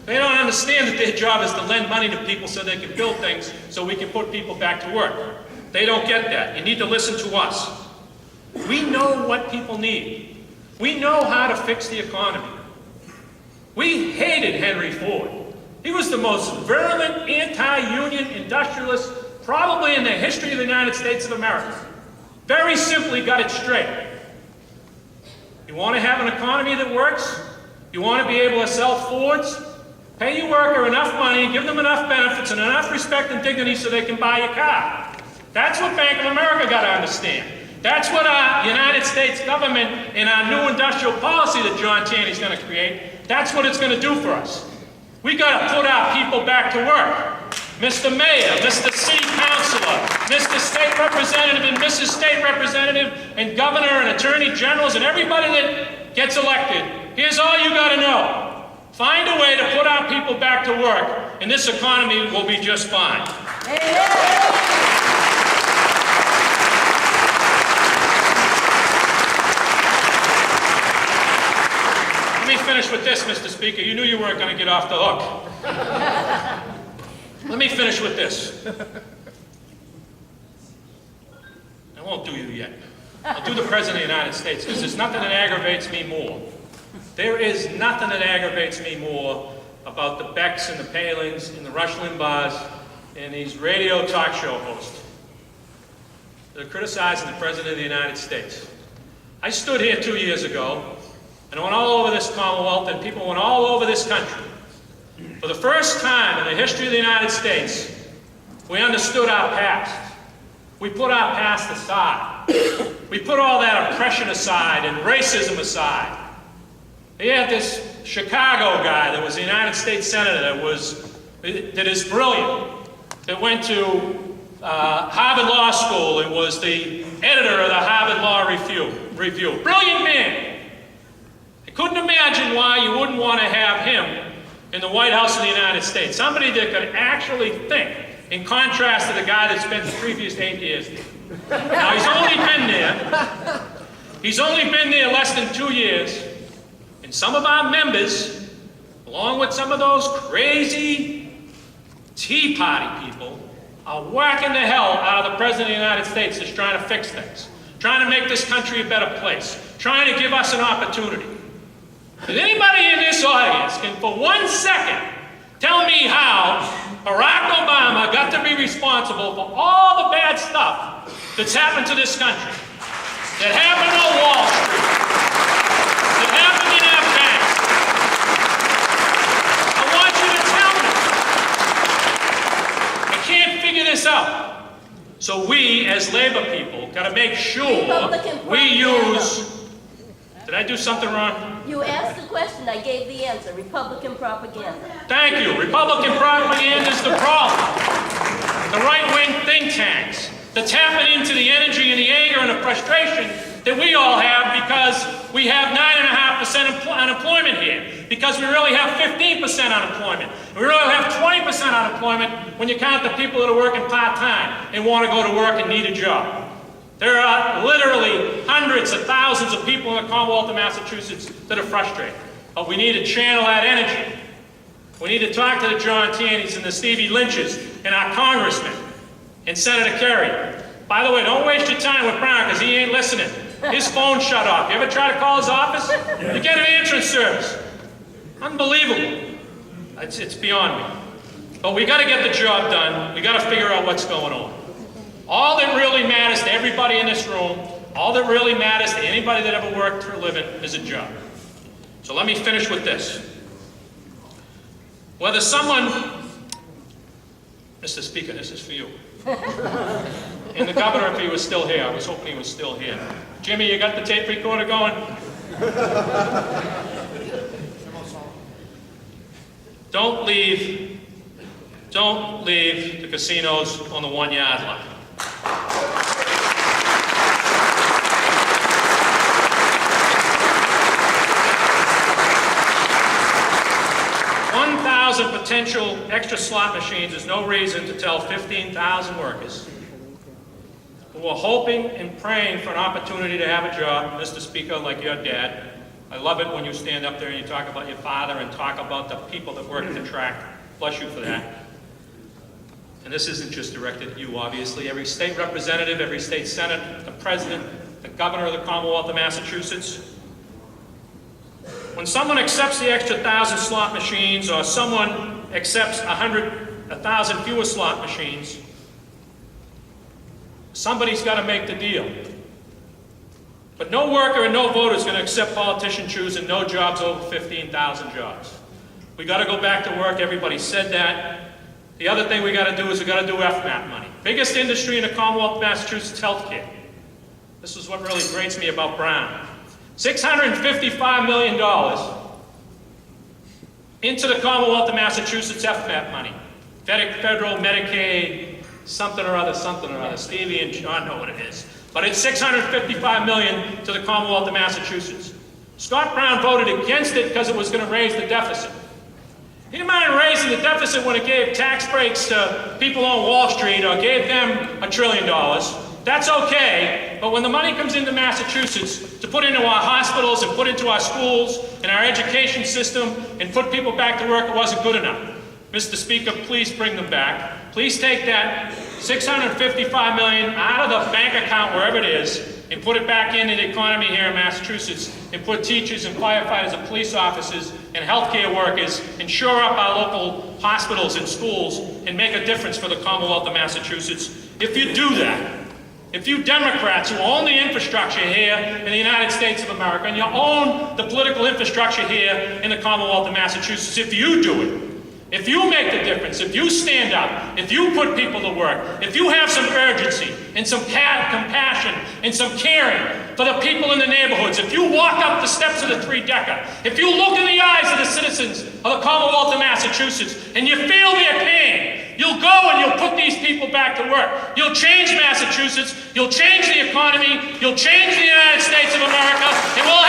They don't understand that their job is to lend money to people so they can build things so we can put people back to work. They don't get that. You need to listen to us. We know what people need. We know how to fix the economy. We hated Henry Ford. He was the most virulent anti-union industrialist probably in the history of the United States of America. Very simply got it straight. You want to have an economy that works? You want to be able to sell Fords? Pay your worker enough money, give them enough benefits and enough respect and dignity so they can buy your car. That's what Bank of America got to understand. That's what our United States government and our new industrial policy that John Taney's going to create, that's what it's going to do for us. We got to put our people back to work. Mr. Mayor, Mr. City Councilor, Mr. State Representative and Mrs. State Representative and Governor and Attorney Generals and everybody that gets elected, here's all you got to know. Find a way to put our people back to work and this economy will be just fine. Let me finish with this, Mr. Speaker. You knew you weren't going to get off the hook. Let me finish with this. I won't do you yet. I'll do the President of the United States because there's nothing that aggravates me more. There is nothing that aggravates me more about the Becks and the Palins and the Rush Limbaughs and these radio talk show hosts that are criticizing the President of the United States. I stood here 2 years ago and I went all over this Commonwealth and people went all over this country. For the first time in the history of the United States, we understood our past. We put our past aside. We put all that oppression aside and racism aside. He had this Chicago guy that was the United States Senator that is brilliant, that went to Harvard Law School and was the editor of the Harvard Law Review. Brilliant man. I couldn't imagine why you wouldn't want to have him in the White House of the United States. Somebody that could actually think, in contrast to the guy that spent the previous 8 years there. Now, he's only been there less than 2 years, and some of our members, along with some of those crazy Tea Party people, are whacking the hell out of the President of the United States that's trying to fix things, trying to make this country a better place, trying to give us an opportunity. If anybody in this audience can for 1 second tell me how Barack Obama got to be responsible for all the bad stuff that's happened to this country, that happened on Wall Street, that happened in our banks. I want you to tell me. I can't figure this out. So we, as labor people, got to make sure we use... Did I do something wrong? You asked the question, I gave the answer. Republican propaganda. Thank you. Republican propaganda is the problem. The right-wing think tanks that's tapping into the energy and the anger and the frustration that we all have because we have 9.5% unemployment here, because we really have 15% unemployment. We really have 20% unemployment when you count the people that are working part-time and want to go to work and need a job. There are literally hundreds of thousands of people in the Commonwealth of Massachusetts that are frustrated. But we need to channel that energy. We need to talk to the John Taneys and the Stevie Lynches and our congressmen and Senator Kerry. By the way, don't waste your time with Brown because he ain't listening. His phone's shut off. You ever try to call his office? You get an answering service. Unbelievable. It's beyond me. But we got to get the job done. We got to figure out what's going on. All that really matters to everybody in this room, all that really matters to anybody that ever worked for a living is a job. So let me finish with this. Whether someone, Mr. Speaker, this is for you. And the governor, if he was still here, I was hoping he was still here. Jimmy, you got the tape recorder going? Don't leave the casinos on the 1 yard line. 1,000 potential extra slot machines is no reason to tell 15,000 workers who are hoping and praying for an opportunity to have a job, Mr. Speaker, like your dad, I love it when you stand up there and you talk about your father and talk about the people that work at the track. Bless you for that. And this isn't just directed at you, obviously. Every state representative, every state senate, the president, the governor of the Commonwealth of Massachusetts. When someone accepts the extra 1,000 slot machines, or someone accepts 1,000 fewer slot machines, somebody's got to make the deal. But no worker and no voter is going to accept politician choosing no jobs over 15,000 jobs. We got to go back to work. Everybody said that. The other thing we got to do is we got to do FMAP money. Biggest industry in the Commonwealth of Massachusetts, healthcare. This is what really grates me about Brown. $655 million into the Commonwealth of Massachusetts FMAP money. Federal, Medicaid, something or other. Stevie and John know what it is. But it's $655 million to the Commonwealth of Massachusetts. Scott Brown voted against it because it was going to raise the deficit. He didn't mind raising the deficit when it gave tax breaks to people on Wall Street or gave them $1 trillion. That's okay, but when the money comes into Massachusetts to put into our hospitals and put into our schools and our education system and put people back to work, it wasn't good enough. Mr. Speaker, please bring them back. Please take that $655 million out of the bank account, wherever it is, and put it back into the economy here in Massachusetts, and put teachers and firefighters and police officers and healthcare workers, and shore up our local hospitals and schools, and make a difference for the Commonwealth of Massachusetts. If you do that, if you Democrats who own the infrastructure here in the United States of America, and you own the political infrastructure here in the Commonwealth of Massachusetts, if you do it, if you make the difference, if you stand up, if you put people to work, if you have some urgency and some compassion and some caring for the people in the neighborhoods, if you walk up the steps of the three-decker, if you look in the eyes of the citizens of the Commonwealth of Massachusetts and you feel their pain, you'll go and you'll put these people back to work. You'll change Massachusetts, you'll change the economy, you'll change the United States of America, and we'll